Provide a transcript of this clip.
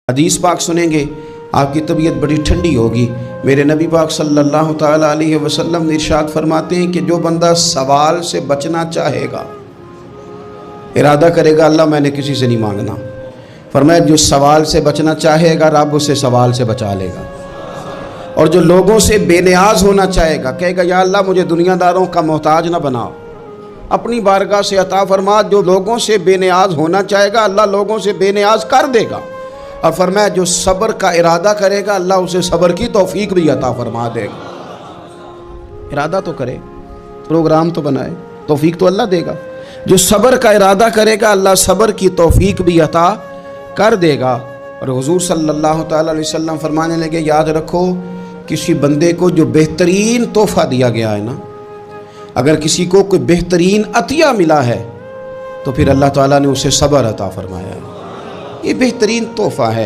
حدیث پاک سنیں گے آپ کی طبیعت بڑی ٹھنڈی ہوگی۔ میرے نبی پاک صلی اللہ تعالیٰ علیہ وسلم نے ارشاد فرماتے ہیں کہ جو بندہ سوال سے بچنا چاہے گا، ارادہ کرے گا اللہ میں نے کسی سے نہیں مانگنا، فرمایا جو سوال سے بچنا چاہے گا رب اسے سوال سے بچا لے گا، اور جو لوگوں سے بے نیاز ہونا چاہے گا کہے گا یا اللہ مجھے دنیا داروں کا محتاج نہ بناؤ، اپنی بارگاہ سے عطا فرما۔ جو لوگوں سے بے نیاز ہونا چاہے گا اللہ لوگوں سے بے نیاز کر دے گا، اور فرمایا جو صبر کا ارادہ کرے گا اللہ اسے صبر کی توفیق بھی عطا فرما دے گا۔ ارادہ تو کرے، پروگرام تو بنائے، توفیق تو اللہ دے گا۔ جو صبر کا ارادہ کرے گا اللہ صبر کی توفیق بھی عطا کر دے گا۔ اور حضور صلی اللہ تعالیٰ علیہ وسلم فرمانے لگے یاد رکھو کسی بندے کو جو بہترین تحفہ دیا گیا ہے نا، اگر کسی کو کوئی بہترین عطیہ ملا ہے تو پھر اللہ تعالیٰ نے اسے صبر عطا فرمایا ہے، یہ بہترین تحفہ ہے۔